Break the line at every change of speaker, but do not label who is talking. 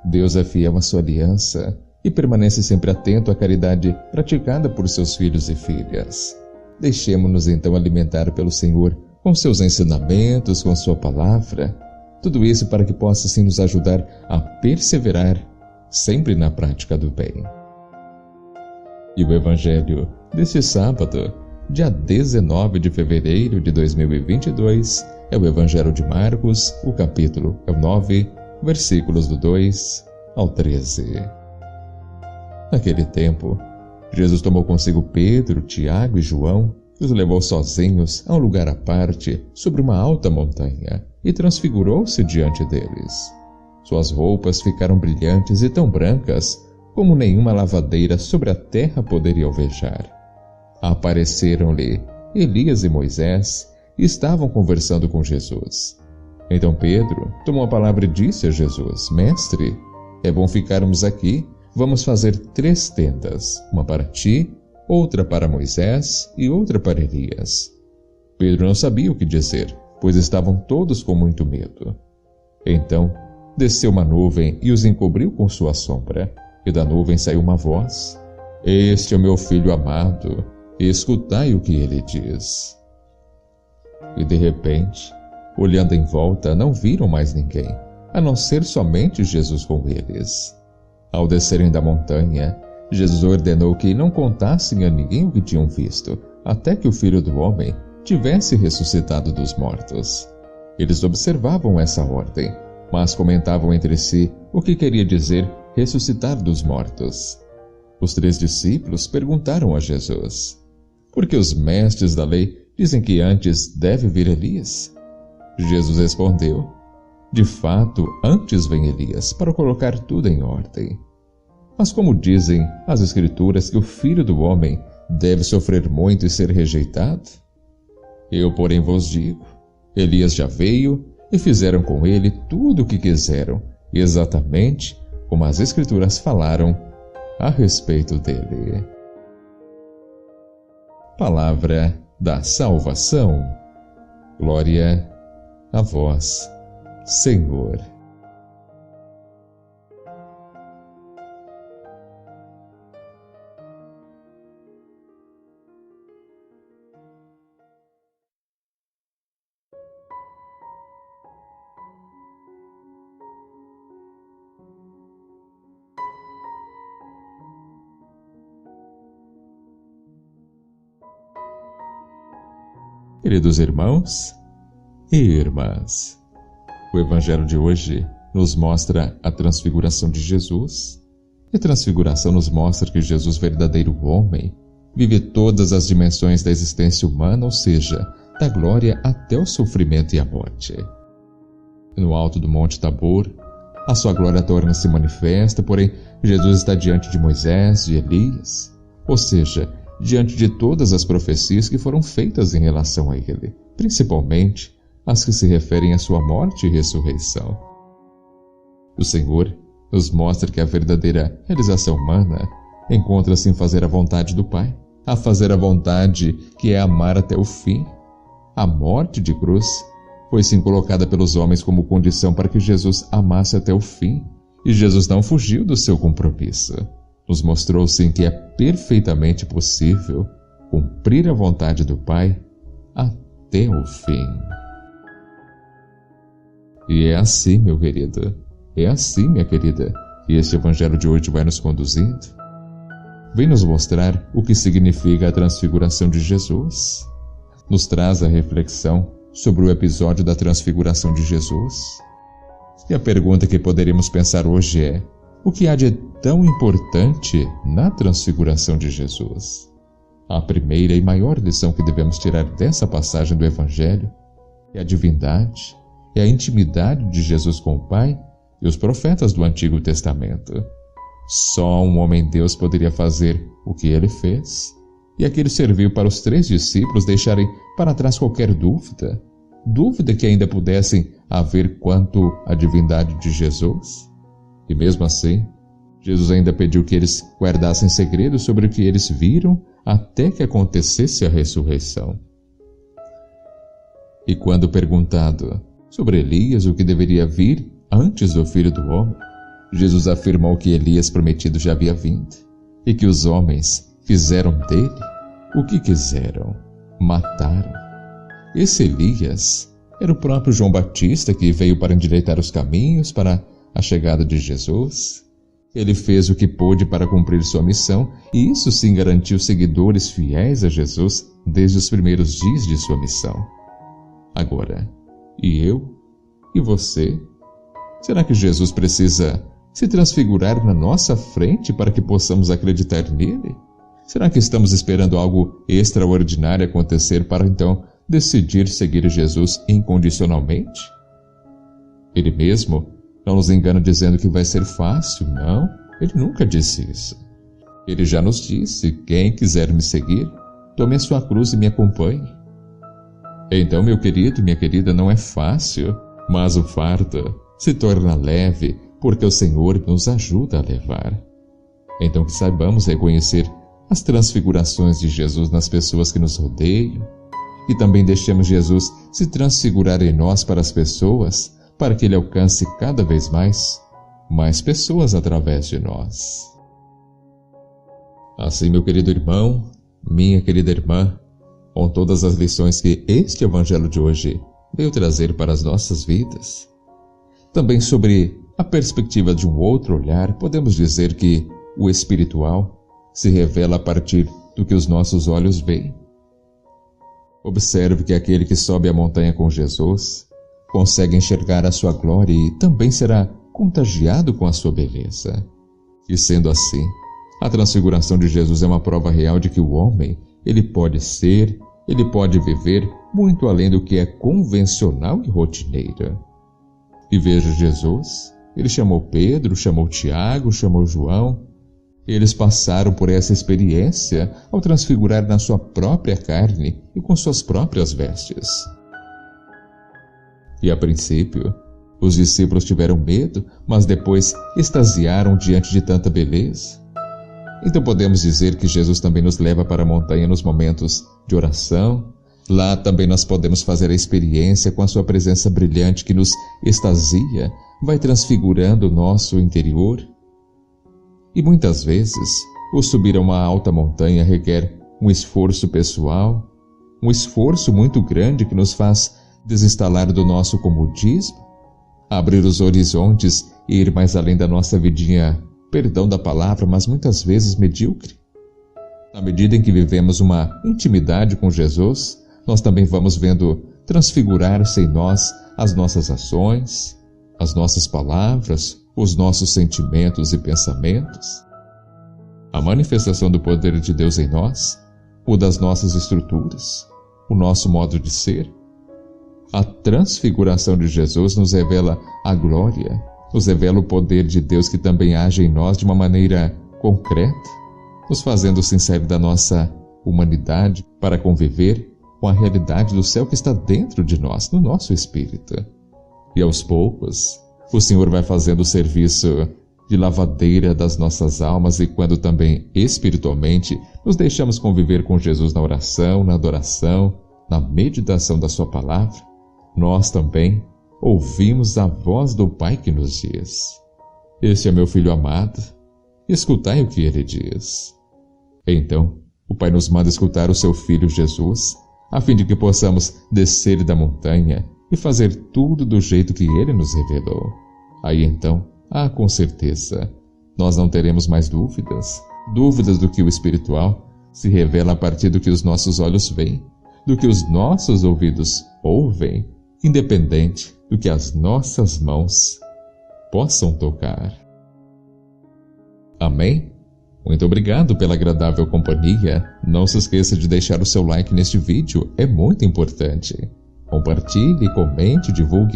Deus é fiel à sua aliança e permanece sempre atento à caridade praticada por seus filhos e filhas. Deixemo-nos então alimentar pelo Senhor com seus ensinamentos, com sua palavra, tudo isso para que possa assim nos ajudar a perseverar sempre na prática do bem. E o Evangelho deste sábado, dia 19 de fevereiro de 2022, é o Evangelho de Marcos, o capítulo 9, versículos do 2 ao 13. Naquele tempo, Jesus tomou consigo Pedro, Tiago e João e os levou sozinhos a um lugar à parte sobre uma alta montanha e transfigurou-se diante deles. Suas roupas ficaram brilhantes e tão brancas como nenhuma lavadeira sobre a terra poderia alvejar. Apareceram-lhe Elias e Moisés e estavam conversando com Jesus. Então Pedro tomou a palavra e disse a Jesus: Mestre, é bom ficarmos aqui. Vamos fazer 3 tendas, uma para ti, outra para Moisés e outra para Elias. Pedro não sabia o que dizer, pois estavam todos com muito medo. Então desceu uma nuvem e os encobriu com sua sombra, e da nuvem saiu uma voz: Este é o meu filho amado, escutai o que ele diz. E de repente, olhando em volta, não viram mais ninguém, a não ser somente Jesus com eles. Ao descerem da montanha, Jesus ordenou que não contassem a ninguém o que tinham visto, até que o Filho do Homem tivesse ressuscitado dos mortos. Eles observavam essa ordem, mas comentavam entre si o que queria dizer ressuscitar dos mortos. Os 3 discípulos perguntaram a Jesus: Por que os mestres da lei dizem que antes deve vir Elias? Jesus respondeu: De fato, antes vem Elias para colocar tudo em ordem. Mas como dizem as Escrituras que o Filho do Homem deve sofrer muito e ser rejeitado? Eu, porém, vos digo, Elias já veio e fizeram com ele tudo o que quiseram, exatamente como as Escrituras falaram a respeito dele. Palavra da salvação. Glória a vós, Senhor. Queridos irmãos e irmãs, o Evangelho de hoje nos mostra a transfiguração de Jesus. E a transfiguração nos mostra que Jesus, verdadeiro homem, vive todas as dimensões da existência humana, ou seja, da glória até o sofrimento e a morte. No alto do Monte Tabor, a sua glória torna-se manifesta, porém Jesus está diante de Moisés, de Elias, ou seja, diante de todas as profecias que foram feitas em relação a ele, principalmente as que se referem à sua morte e ressurreição. O Senhor nos mostra que a verdadeira realização humana encontra-se em fazer a vontade do Pai, a fazer a vontade que é amar até o fim. A morte de cruz foi sim colocada pelos homens como condição para que Jesus amasse até o fim, e Jesus não fugiu do seu compromisso. Nos mostrou sim que é perfeitamente possível cumprir a vontade do Pai até o fim. E é assim, meu querido, é assim, minha querida, que este Evangelho de hoje vai nos conduzindo. Vem nos mostrar o que significa a transfiguração de Jesus. Nos traz a reflexão sobre o episódio da transfiguração de Jesus. E a pergunta que poderíamos pensar hoje é: o que há de tão importante na transfiguração de Jesus? A primeira e maior lição que devemos tirar dessa passagem do Evangelho é a divindade, é a intimidade de Jesus com o Pai e os profetas do Antigo Testamento. Só um homem-Deus poderia fazer o que ele fez, e aquilo serviu para os 3 discípulos deixarem para trás qualquer dúvida que ainda pudessem haver quanto à divindade de Jesus. E mesmo assim, Jesus ainda pediu que eles guardassem segredo sobre o que eles viram até que acontecesse a ressurreição. E quando perguntado sobre Elias, o que deveria vir antes do Filho do Homem, Jesus afirmou que Elias prometido já havia vindo e que os homens fizeram dele o que quiseram, mataram. Esse Elias era o próprio João Batista, que veio para endireitar os caminhos para a chegada de Jesus. Ele fez o que pôde para cumprir sua missão, e isso sim garantiu seguidores fiéis a Jesus desde os primeiros dias de sua missão. Agora, e eu? E você? Será que Jesus precisa se transfigurar na nossa frente para que possamos acreditar nele? Será que estamos esperando algo extraordinário acontecer para então decidir seguir Jesus incondicionalmente? Ele mesmo não nos engana dizendo que vai ser fácil, não. Ele nunca disse isso. Ele já nos disse: quem quiser me seguir, tome a sua cruz e me acompanhe. Então, meu querido e minha querida, não é fácil, mas o fardo se torna leve porque o Senhor nos ajuda a levar. Então que saibamos reconhecer as transfigurações de Jesus nas pessoas que nos rodeiam e também deixemos Jesus se transfigurar em nós para as pessoas, para que Ele alcance cada vez mais pessoas através de nós. Assim, meu querido irmão, minha querida irmã, com todas as lições que este Evangelho de hoje veio trazer para as nossas vidas, também sobre a perspectiva de um outro olhar, podemos dizer que o espiritual se revela a partir do que os nossos olhos veem. Observe que aquele que sobe a montanha com Jesus consegue enxergar a sua glória e também será contagiado com a sua beleza. E sendo assim, a transfiguração de Jesus é uma prova real de que o homem, ele pode ser, ele pode viver muito além do que é convencional e rotineiro. E veja Jesus, ele chamou Pedro, chamou Tiago, chamou João. Eles passaram por essa experiência ao transfigurar na sua própria carne e com suas próprias vestes. E a princípio, os discípulos tiveram medo, mas depois extasiaram diante de tanta beleza. Então podemos dizer que Jesus também nos leva para a montanha nos momentos de oração. Lá também nós podemos fazer a experiência com a sua presença brilhante que nos extasia, vai transfigurando o nosso interior. E muitas vezes, o subir a uma alta montanha requer um esforço pessoal, um esforço muito grande que nos faz desinstalar do nosso comodismo, abrir os horizontes e ir mais além da nossa vidinha, perdão da palavra, mas muitas vezes medíocre. Na medida em que vivemos uma intimidade com Jesus, nós também vamos vendo transfigurar-se em nós as nossas ações, as nossas palavras, os nossos sentimentos e pensamentos. A manifestação do poder de Deus em nós muda as nossas estruturas, o nosso modo de ser. A transfiguração de Jesus nos revela a glória, nos revela o poder de Deus que também age em nós de uma maneira concreta, nos fazendo sincero da nossa humanidade para conviver com a realidade do céu que está dentro de nós, no nosso espírito. E aos poucos, o Senhor vai fazendo o serviço de lavadeira das nossas almas e quando também espiritualmente nos deixamos conviver com Jesus na oração, na adoração, na meditação da sua palavra, nós também ouvimos a voz do Pai que nos diz: este é meu filho amado, escutai o que ele diz. Então, o Pai nos manda escutar o seu Filho Jesus, a fim de que possamos descer da montanha e fazer tudo do jeito que Ele nos revelou. Aí então, com certeza, nós não teremos mais dúvidas do que o espiritual se revela a partir do que os nossos olhos veem, do que os nossos ouvidos ouvem, independente do que as nossas mãos possam tocar. Amém? Muito obrigado pela agradável companhia. Não se esqueça de deixar o seu like neste vídeo, é muito importante. Compartilhe, comente, divulgue